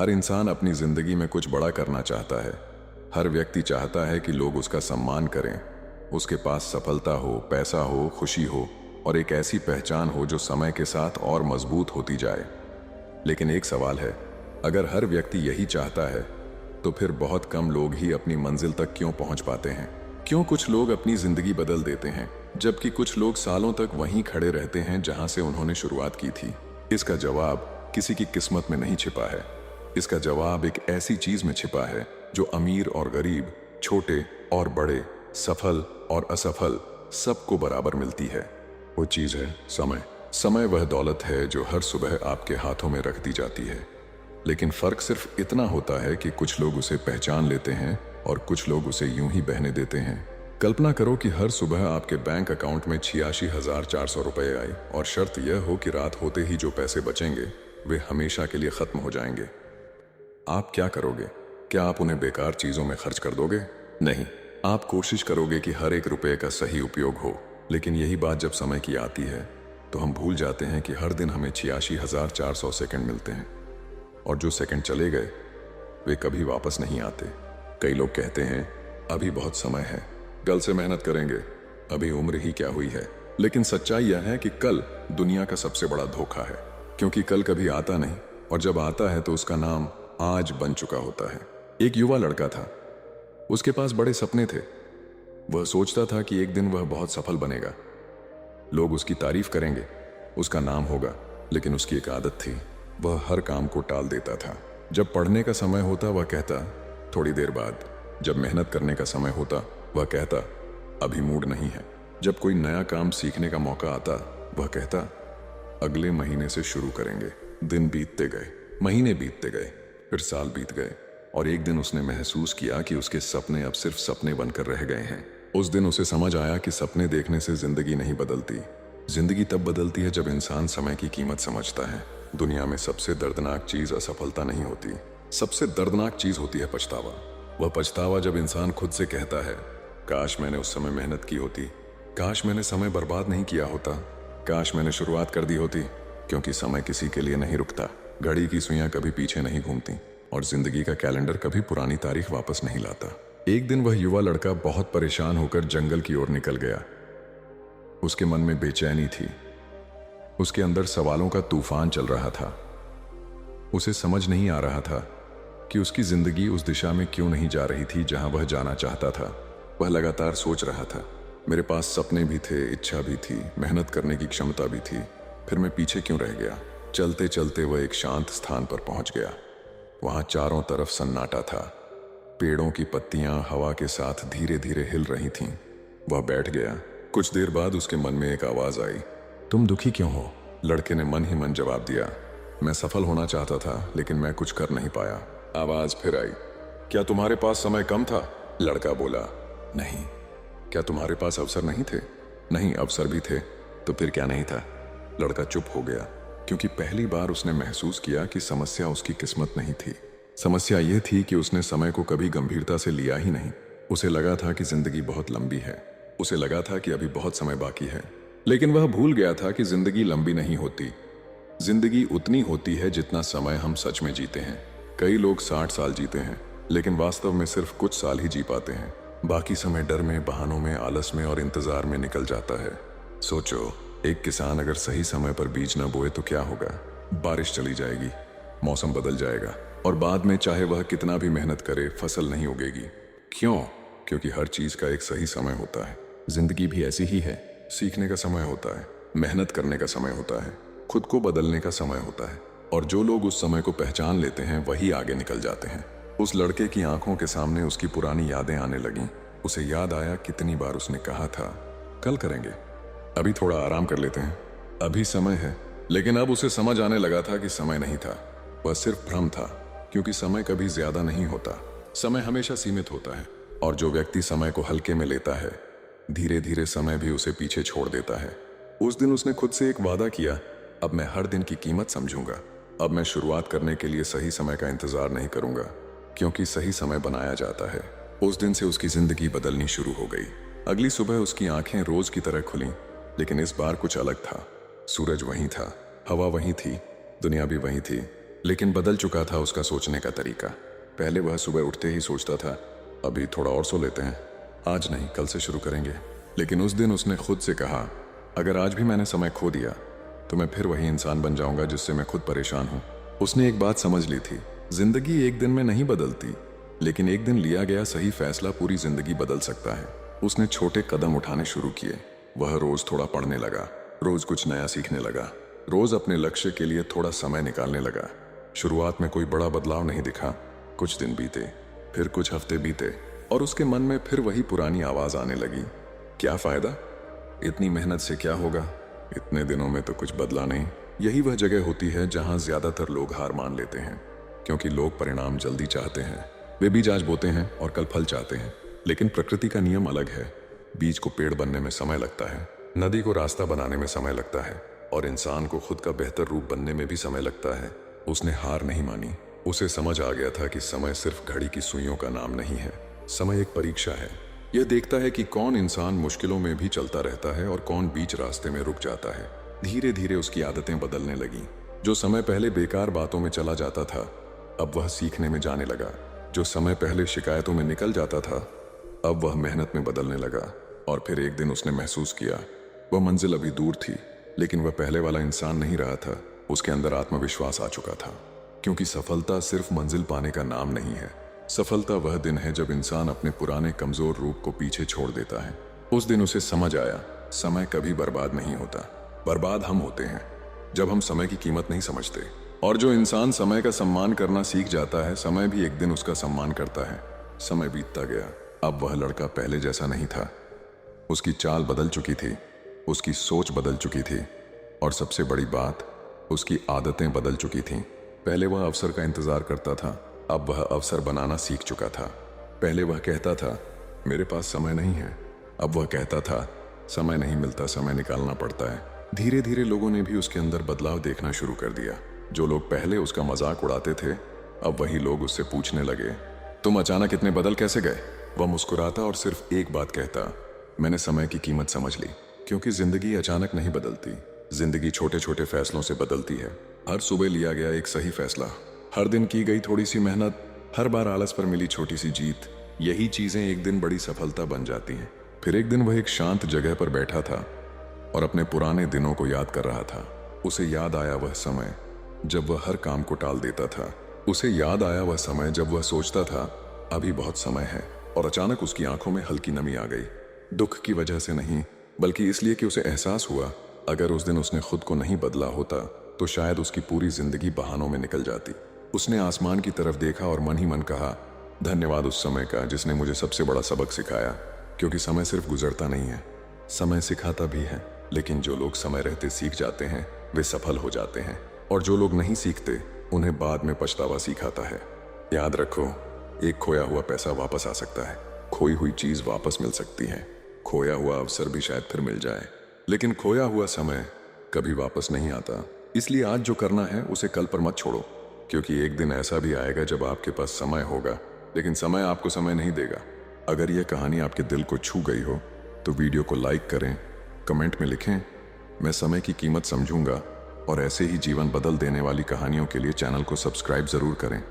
हर इंसान अपनी जिंदगी में कुछ बड़ा करना चाहता है। हर व्यक्ति चाहता है कि लोग उसका सम्मान करें, उसके पास सफलता हो, पैसा हो, खुशी हो और एक ऐसी पहचान हो जो समय के साथ और मजबूत होती जाए। लेकिन एक सवाल है, अगर हर व्यक्ति यही चाहता है तो फिर बहुत कम लोग ही अपनी मंजिल तक क्यों पहुंच पाते हैं? क्यों कुछ लोग अपनी जिंदगी बदल देते हैं जबकि कुछ लोग सालों तक वहीं खड़े रहते हैं जहां से उन्होंने शुरुआत की थी? इसका जवाब किसी की किस्मत में नहीं छिपा है। इसका जवाब एक ऐसी चीज में छिपा है जो अमीर और गरीब, छोटे और बड़े, सफल और असफल सबको बराबर मिलती है। वो चीज है समय। समय वह दौलत है जो हर सुबह आपके हाथों में रख दी जाती है। लेकिन फर्क सिर्फ इतना होता है कि कुछ लोग उसे पहचान लेते हैं और कुछ लोग उसे यूं ही बहने देते हैं। कल्पना करो कि हर सुबह आपके बैंक अकाउंट में 86,400 रुपए आए और शर्त यह हो कि रात होते ही जो पैसे बचेंगे वे हमेशा के लिए खत्म हो जाएंगे। आप क्या करोगे? क्या आप उन्हें बेकार चीजों में खर्च कर दोगे? नहीं, आप कोशिश करोगे कि हर एक रुपए का सही उपयोग हो। लेकिन यही बात जब समय की आती है तो हम भूल जाते हैं कि हर दिन हमें 86,400 सेकंड मिलते हैं और जो सेकंड चले गए वे कभी वापस नहीं आते। कई लोग कहते हैं अभी बहुत समय है, कल से मेहनत करेंगे, अभी उम्र ही क्या हुई है। लेकिन सच्चाई यह है कि कल दुनिया का सबसे बड़ा धोखा है, क्योंकि कल कभी आता नहीं और जब आता है तो उसका नाम आज बन चुका होता है। एक युवा लड़का था, उसके पास बड़े सपने थे। वह सोचता था कि एक दिन वह बहुत सफल बनेगा, लोग उसकी तारीफ करेंगे, उसका नाम होगा। लेकिन उसकी एक आदत थी, वह हर काम को टाल देता था। जब पढ़ने का समय होता वह कहता थोड़ी देर बाद। जब मेहनत करने का समय होता वह कहता अभी मूड नहीं है। जब कोई नया काम सीखने का मौका आता वह कहता अगले महीने से शुरू करेंगे। दिन बीतते गए, महीने बीतते गए, फिर साल बीत गए और एक दिन उसने महसूस किया कि उसके सपने अब सिर्फ सपने बनकर रह गए हैं। उस दिन उसे समझ आया कि सपने देखने से जिंदगी नहीं बदलती। जिंदगी तब बदलती है जब इंसान समय की कीमत समझता है। दुनिया में सबसे दर्दनाक चीज असफलता नहीं होती, सबसे दर्दनाक चीज होती है पछतावा। वह पछतावा जब इंसान खुद से कहता है काश मैंने उस समय मेहनत की होती, काश मैंने समय बर्बाद नहीं किया होता, काश मैंने शुरुआत कर दी होती। क्योंकि समय किसी के लिए नहीं रुकता, घड़ी की सुइयां कभी पीछे नहीं घूमती और जिंदगी का कैलेंडर कभी पुरानी तारीख वापस नहीं लाता। एक दिन वह युवा लड़का बहुत परेशान होकर जंगल की ओर निकल गया। उसके मन में बेचैनी थी, उसके अंदर सवालों का तूफान चल रहा था। उसे समझ नहीं आ रहा था कि उसकी जिंदगी उस दिशा में क्यों नहीं जा रही थी जहां वह जाना चाहता था। वह लगातार सोच रहा था, मेरे पास सपने भी थे, इच्छा भी थी, मेहनत करने की क्षमता भी थी, फिर मैं पीछे क्यों रह गया? चलते चलते वह एक शांत स्थान पर पहुंच गया। वहां चारों तरफ सन्नाटा था, पेड़ों की पत्तियां हवा के साथ धीरे धीरे हिल रही थीं। वह बैठ गया। कुछ देर बाद उसके मन में एक आवाज आई, तुम दुखी क्यों हो? लड़के ने मन ही मन जवाब दिया, मैं सफल होना चाहता था लेकिन मैं कुछ कर नहीं पाया। आवाज फिर आई, क्या तुम्हारे पास समय कम था? लड़का बोला, नहीं। क्या तुम्हारे पास अवसर नहीं थे? नहीं, अवसर भी थे। तो फिर क्या नहीं था? लड़का चुप हो गया, क्योंकि पहली बार उसने महसूस किया कि समस्या उसकी किस्मत नहीं थी। समस्या यह थी कि उसने समय को कभी गंभीरता से लिया ही नहीं। उसे लगा था कि जिंदगी बहुत लंबी है, उसे लगा था कि अभी बहुत समय बाकी है। लेकिन वह भूल गया था कि जिंदगी लंबी नहीं होती। जिंदगी उतनी होती है जितना समय हम सच में जीते हैं। कई लोग 60 साल जीते हैं लेकिन वास्तव में सिर्फ कुछ साल ही जी पाते हैं। बाकी समय डर में, बहानों में, आलस में और इंतजार में निकल जाता है। सोचो, एक किसान अगर सही समय पर बीज न बोए तो क्या होगा? बारिश चली जाएगी, मौसम बदल जाएगा और बाद में चाहे वह कितना भी मेहनत करे फसल नहीं उगेगी। क्यों? क्योंकि हर चीज का एक सही समय होता है। जिंदगी भी ऐसी ही है। सीखने का समय होता है, मेहनत करने का समय होता है, खुद को बदलने का समय होता है और जो लोग उस समय को पहचान लेते हैं वही आगे निकल जाते हैं। उस लड़के की आंखों के सामने उसकी पुरानी यादें आने लगीं। उसे याद आया कितनी बार उसने कहा था कल करेंगे, अभी थोड़ा आराम कर लेते हैं, अभी समय है। लेकिन अब उसे समझ आने लगा था कि समय नहीं था, वह सिर्फ भ्रम था। क्योंकि समय कभी ज्यादा नहीं होता, समय हमेशा सीमित होता है और जो व्यक्ति समय को हल्के में लेता है धीरे धीरे समय भी उसे पीछे छोड़ देता है। उस दिन उसने खुद से एक वादा किया, अब मैं हर दिन की कीमत समझूंगा। अब मैं शुरुआत करने के लिए सही समय का इंतजार नहीं करूंगा, क्योंकि सही समय बनाया जाता है। उस दिन से उसकी जिंदगी बदलनी शुरू हो गई। अगली सुबह उसकी आंखें रोज की तरह खुलीं, लेकिन इस बार कुछ अलग था। सूरज वहीं था, हवा वहीं थी, दुनिया भी वहीं थी, लेकिन बदल चुका था उसका सोचने का तरीका। पहले वह सुबह उठते ही सोचता था, अभी थोड़ा और सो लेते हैं, आज नहीं कल से शुरू करेंगे। लेकिन उस दिन उसने खुद से कहा, अगर आज भी मैंने समय खो दिया तो मैं फिर वही इंसान बन जाऊंगा जिससे मैं खुद परेशान हूं। उसने एक बात समझ ली थी, जिंदगी एक दिन में नहीं बदलती, लेकिन एक दिन लिया गया सही फैसला पूरी जिंदगी बदल सकता है। उसने छोटे कदम उठाने शुरू किए। वह रोज थोड़ा पढ़ने लगा, रोज कुछ नया सीखने लगा, रोज अपने लक्ष्य के लिए थोड़ा समय निकालने लगा। शुरुआत में कोई बड़ा बदलाव नहीं दिखा। कुछ दिन बीते, फिर कुछ हफ्ते बीते, और उसके मन में फिर वही पुरानी आवाज आने लगी, क्या फायदा, इतनी मेहनत से क्या होगा, इतने दिनों में तो कुछ बदला नहीं। यही वह जगह होती है जहां ज्यादातर लोग हार मान लेते हैं, क्योंकि लोग परिणाम जल्दी चाहते हैं। वे बीज आज बोते हैं और कल फल चाहते हैं, लेकिन प्रकृति का नियम अलग है। बीज को पेड़ बनने में समय लगता है, नदी को रास्ता बनाने में समय लगता है, और इंसान को खुद का बेहतर रूप बनने में भी समय लगता है। उसने हार नहीं मानी। उसे समझ आ गया था कि समय सिर्फ घड़ी की सुइयों का नाम नहीं है, समय एक परीक्षा है। यह देखता है कि कौन इंसान मुश्किलों में भी चलता रहता है और कौन बीच रास्ते में रुक जाता है। धीरे धीरे उसकी आदतें बदलने लगी। जो समय पहले बेकार बातों में चला जाता था, अब वह सीखने में जाने लगा। जो समय पहले शिकायतों में निकल जाता था, अब वह मेहनत में बदलने लगा। और फिर एक दिन उसने महसूस किया, वह मंजिल अभी दूर थी, लेकिन वह पहले वाला इंसान नहीं रहा था। उसके अंदर आत्मविश्वास आ चुका था, क्योंकि सफलता सिर्फ मंजिल पाने का नाम नहीं है। सफलता वह दिन है जब इंसान अपने पुराने कमजोर रूप को पीछे छोड़ देता है। उस दिन उसे समझ आया, समय कभी बर्बाद नहीं होता, बर्बाद हम होते हैं जब हम समय की कीमत नहीं समझते। और जो इंसान समय का सम्मान करना सीख जाता है, समय भी एक दिन उसका सम्मान करता है। समय बीतता गया। अब वह लड़का पहले जैसा नहीं था। उसकी चाल बदल चुकी थी, उसकी सोच बदल चुकी थी, और सबसे बड़ी बात, उसकी आदतें बदल चुकी थीं। पहले वह अवसर का इंतजार करता था, अब वह अवसर बनाना सीख चुका था। पहले वह कहता था, मेरे पास समय नहीं है, अब वह कहता था, समय नहीं मिलता, समय निकालना पड़ता है। धीरे धीरे लोगों ने भी उसके अंदर बदलाव देखना शुरू कर दिया। जो लोग पहले उसका मजाक उड़ाते थे, अब वही लोग उससे पूछने लगे, तुम अचानक इतने बदल कैसे गए? वह मुस्कुराता और सिर्फ एक बात कहता, मैंने समय की कीमत समझ ली। क्योंकि जिंदगी अचानक नहीं बदलती, जिंदगी छोटे छोटे फैसलों से बदलती है। हर सुबह लिया गया एक सही फैसला, हर दिन की गई थोड़ी सी मेहनत, हर बार आलस पर मिली छोटी सी जीत, यही चीजें एक दिन बड़ी सफलता बन जाती हैं। फिर एक दिन वह एक शांत जगह पर बैठा था और अपने पुराने दिनों को याद कर रहा था। उसे याद आया वह समय जब वह हर काम को टाल देता था। उसे याद आया वह समय जब वह सोचता था, अभी बहुत समय है, और अचानक उसकी आंखों में हल्की नमी आ गई। दुख की वजह से नहीं, बल्कि इसलिए कि उसे एहसास हुआ, अगर उस दिन उसने खुद को नहीं बदला होता तो शायद उसकी पूरी जिंदगी बहानों में निकल जाती। उसने आसमान की तरफ देखा और मन ही मन कहा, धन्यवाद उस समय का जिसने मुझे सबसे बड़ा सबक सिखाया। क्योंकि समय सिर्फ गुजरता नहीं है, समय सिखाता भी है। लेकिन जो लोग समय रहते सीख जाते हैं, वे सफल हो जाते हैं, और जो लोग नहीं सीखते, उन्हें बाद में पछतावा सिखाता है। याद रखो, एक खोया हुआ पैसा वापस आ सकता है, खोई हुई चीज वापस मिल सकती है, खोया हुआ अवसर भी शायद फिर मिल जाए, लेकिन खोया हुआ समय कभी वापस नहीं आता। इसलिए आज जो करना है उसे कल पर मत छोड़ो, क्योंकि एक दिन ऐसा भी आएगा जब आपके पास समय होगा, लेकिन समय आपको समय नहीं देगा। अगर यह कहानी आपके दिल को छू गई हो तो वीडियो को लाइक करें, कमेंट में लिखें, मैं समय की कीमत समझूंगा। और ऐसे ही जीवन बदल देने वाली कहानियों के लिए चैनल को सब्सक्राइब जरूर करें।